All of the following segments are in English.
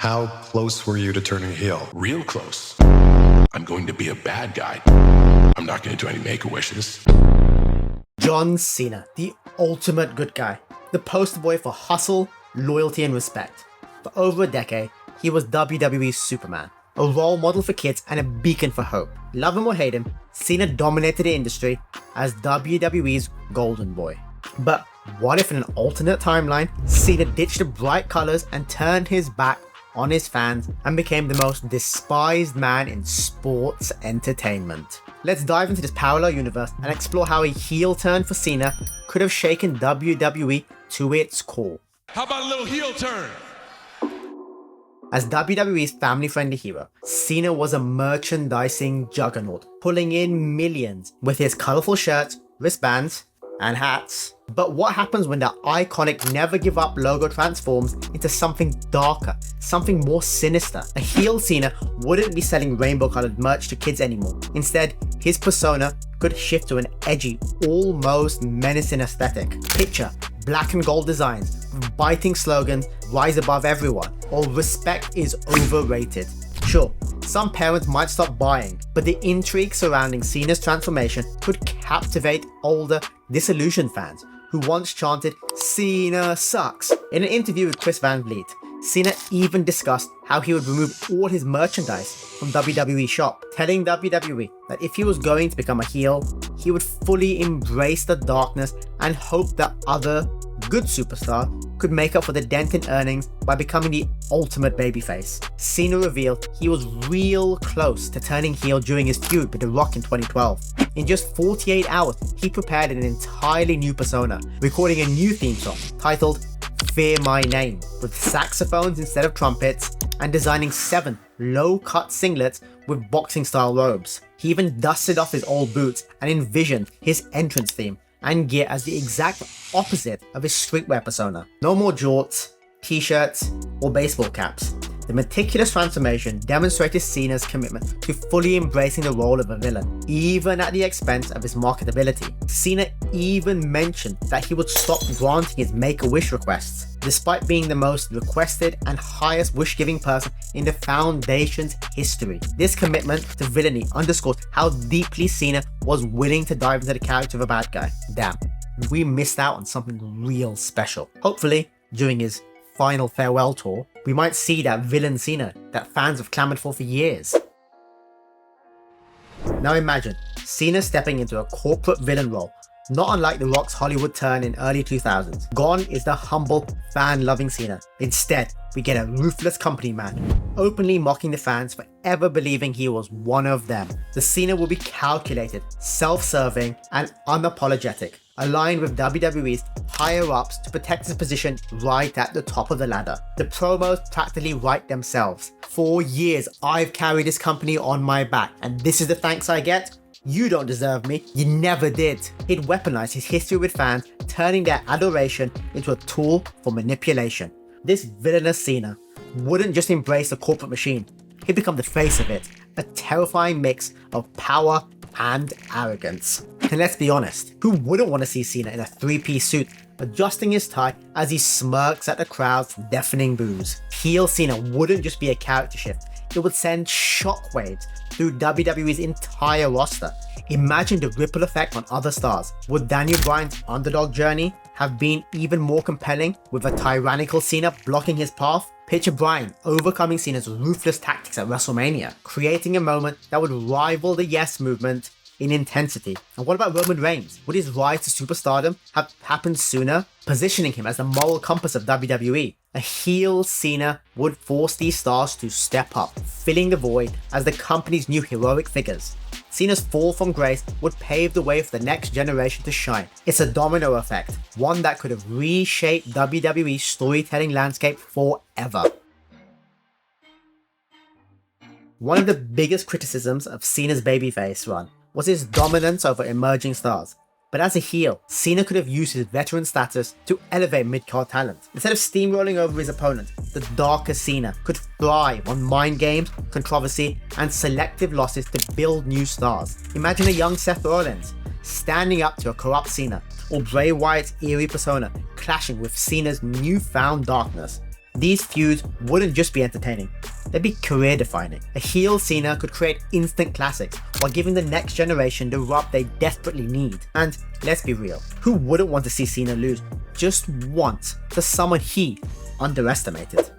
How close were you to turning heel? Real close. I'm going to be a bad guy. I'm not going to do any make-a-wishes. John Cena, the ultimate good guy. The poster boy for hustle, loyalty, and respect. For over a decade, he was WWE's Superman. A role model for kids and a beacon for hope. Love him or hate him, Cena dominated the industry as WWE's golden boy. But what if in an alternate timeline, Cena ditched the bright colors and turned his back on his fans and became the most despised man in sports entertainment? Let's dive into this parallel universe and explore how a heel turn for Cena could have shaken WWE to its core. How about a little heel turn? As WWE's family-friendly hero, Cena was a merchandising juggernaut, pulling in millions with his colourful shirts, wristbands, and hats. But what happens when the iconic Never Give Up logo transforms into something darker, something more sinister? A heel Cena wouldn't be selling rainbow-coloured merch to kids anymore. Instead, his persona could shift to an edgy, almost menacing aesthetic. Picture black and gold designs, biting slogans, rise above everyone, or respect is overrated. Sure, some parents might stop buying, but the intrigue surrounding Cena's transformation could captivate older, disillusioned fans who once chanted, "Cena sucks." In an interview with Chris Van Vliet, Cena even discussed how he would remove all his merchandise from WWE shop, telling WWE that if he was going to become a heel, he would fully embrace the darkness and hope that other good superstars could make up for the dent in earnings by becoming the ultimate babyface. Cena revealed he was real close to turning heel during his feud with The Rock in 2012. In just 48 hours, he prepared an entirely new persona, recording a new theme song titled Fear My Name, with saxophones instead of trumpets, and designing 7 low-cut singlets with boxing-style robes. He even dusted off his old boots and envisioned his entrance theme and gear as the exact opposite of his streetwear persona. No more jorts, t-shirts, or baseball caps. The meticulous transformation demonstrated Cena's commitment to fully embracing the role of a villain, even at the expense of his marketability. Cena even mentioned that he would stop granting his Make-A-Wish requests, despite being the most requested and highest wish-giving person in the Foundation's history. This commitment to villainy underscores how deeply Cena was willing to dive into the character of a bad guy. Damn, we missed out on something real special. Hopefully, during his final farewell tour, we might see that villain Cena that fans have clamored for years. Now imagine Cena stepping into a corporate villain role, not unlike The Rock's Hollywood turn in early 2000s. Gone is the humble, fan-loving Cena. Instead, we get a ruthless company man, openly mocking the fans for ever believing he was one of them. The Cena will be calculated, self-serving, and unapologetic, aligned with WWE's higher-ups to protect his position right at the top of the ladder. The promos practically write themselves. For years, I've carried this company on my back, and this is the thanks I get? You don't deserve me. You never did. He'd weaponize his history with fans, turning their adoration into a tool for manipulation. This villainous Cena wouldn't just embrace the corporate machine, he'd become the face of it, a terrifying mix of power and arrogance. And let's be honest, who wouldn't want to see Cena in a 3-piece suit, adjusting his tie as he smirks at the crowd's deafening boos? Heel Cena wouldn't just be a character shift, it would send shockwaves through WWE's entire roster. Imagine the ripple effect on other stars. Would Daniel Bryan's underdog journey have been even more compelling with a tyrannical Cena blocking his path? Picture Bryan overcoming Cena's ruthless tactics at WrestleMania, creating a moment that would rival the Yes movement in intensity. And what about Roman Reigns? Would his rise to superstardom have happened sooner, positioning him as the moral compass of WWE? A heel Cena would force these stars to step up, filling the void as the company's new heroic figures. Cena's fall from grace would pave the way for the next generation to shine. It's a domino effect, one that could have reshaped WWE's storytelling landscape forever. One of the biggest criticisms of Cena's babyface run was his dominance over emerging stars. But as a heel, Cena could have used his veteran status to elevate mid-card talent. Instead of steamrolling over his opponent, the darker Cena could thrive on mind games, controversy, and selective losses to build new stars. Imagine a young Seth Rollins standing up to a corrupt Cena, or Bray Wyatt's eerie persona clashing with Cena's newfound darkness. These feuds wouldn't just be entertaining, they'd be career-defining. A heel Cena could create instant classics while giving the next generation the rub they desperately need. And let's be real, who wouldn't want to see Cena lose just once to someone he underestimated?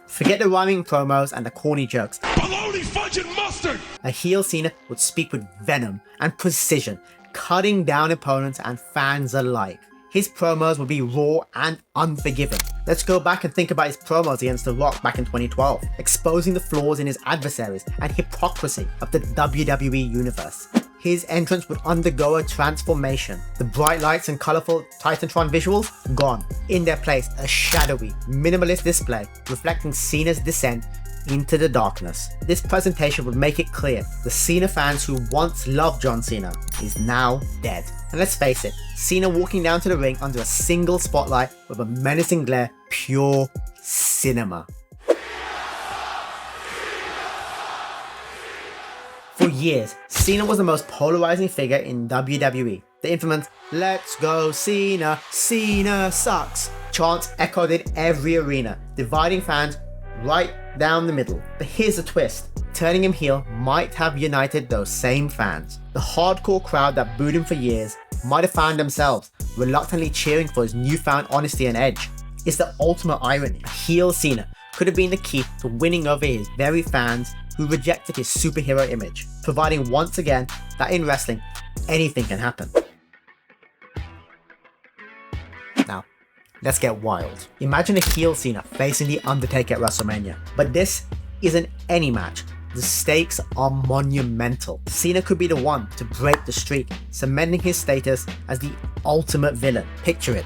Forget the rhyming promos and the corny jokes. Bologna, fudge, and mustard! A heel Cena would speak with venom and precision, cutting down opponents and fans alike. His promos would be raw and unforgiving. Let's go back and think about his promos against The Rock back in 2012, exposing the flaws in his adversaries and hypocrisy of the WWE universe. His entrance would undergo a transformation. The bright lights and colourful Titantron visuals, gone. In their place, a shadowy, minimalist display reflecting Cena's descent into the darkness. This presentation would make it clear the Cena fans who once loved John Cena is now dead. And let's face it, Cena walking down to the ring under a single spotlight with a menacing glare, pure cinema. For years, Cena was the most polarizing figure in WWE. The infamous "Let's go Cena, Cena sucks" chants echoed in every arena, dividing fans right down the middle. But here's a twist. Turning him heel might have united those same fans. The hardcore crowd that booed him for years might have found themselves reluctantly cheering for his newfound honesty and edge. It's the ultimate irony. Heel Cena could have been the key to winning over his very fans who rejected his superhero image, providing once again that in wrestling, anything can happen. Now, let's get wild. Imagine a heel Cena facing The Undertaker at WrestleMania, but this isn't any match. The stakes are monumental. Cena could be the one to break the streak, cementing his status as the ultimate villain. Picture it.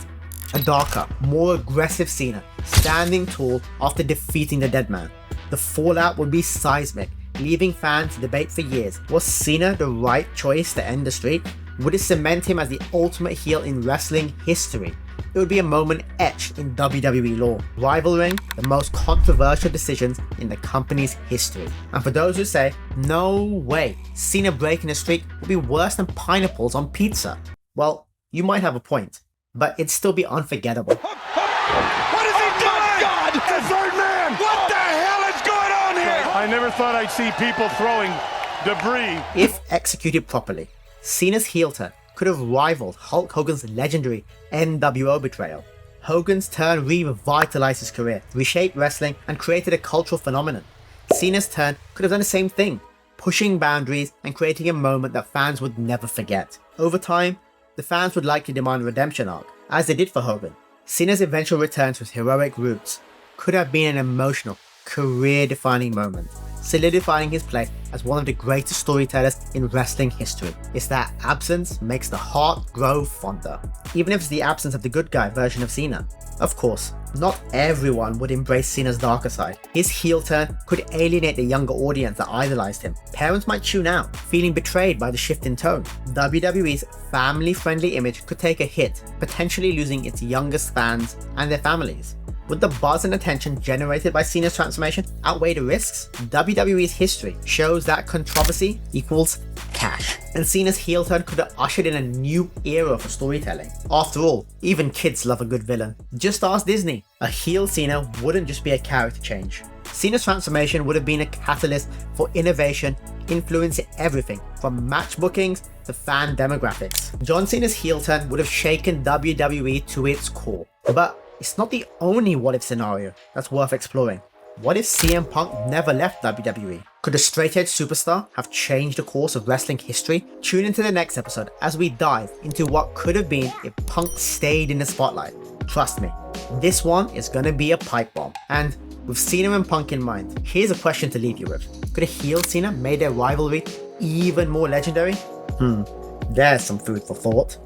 A darker, more aggressive Cena, standing tall after defeating the dead man. The fallout would be seismic, leaving fans to debate for years. Was Cena the right choice to end the streak? Would it cement him as the ultimate heel in wrestling history? It would be a moment etched in WWE lore, rivaling the most controversial decisions in the company's history. And for those who say, no way, Cena breaking a streak would be worse than pineapples on pizza, well, you might have a point, but it'd still be unforgettable. What is he doing? My God! The third man! What the hell is going on here? I never thought I'd see people throwing debris. If executed properly, Cena's heel turn could have rivaled Hulk Hogan's legendary NWO betrayal. Hogan's turn revitalized his career, reshaped wrestling, and created a cultural phenomenon. Cena's turn could have done the same thing, pushing boundaries and creating a moment that fans would never forget. Over time, the fans would likely demand a redemption arc, as they did for Hogan. Cena's eventual return to his heroic roots could have been an emotional, career-defining moment, solidifying his place as one of the greatest storytellers in wrestling history. It's that absence makes the heart grow fonder, even if it's the absence of the good guy version of Cena. Of course, not everyone would embrace Cena's darker side. His heel turn could alienate the younger audience that idolized him. Parents might tune out, feeling betrayed by the shift in tone. WWE's family-friendly image could take a hit, potentially losing its youngest fans and their families. Would the buzz and attention generated by Cena's transformation outweigh the risks? WWE's history shows that controversy equals cash, and Cena's heel turn could have ushered in a new era for storytelling. After all, even kids love a good villain. Just ask Disney. A heel Cena wouldn't just be a character change. Cena's transformation would have been a catalyst for innovation, influencing everything from match bookings to fan demographics. John Cena's heel turn would have shaken WWE to its core. But it's not the only what-if scenario that's worth exploring. What if CM Punk never left WWE? Could a straight-edge superstar have changed the course of wrestling history? Tune into the next episode as we dive into what could have been if Punk stayed in the spotlight. Trust me, this one is gonna be a pipe bomb. And with Cena and Punk in mind, here's a question to leave you with. Could a heel Cena make their rivalry even more legendary? There's some food for thought.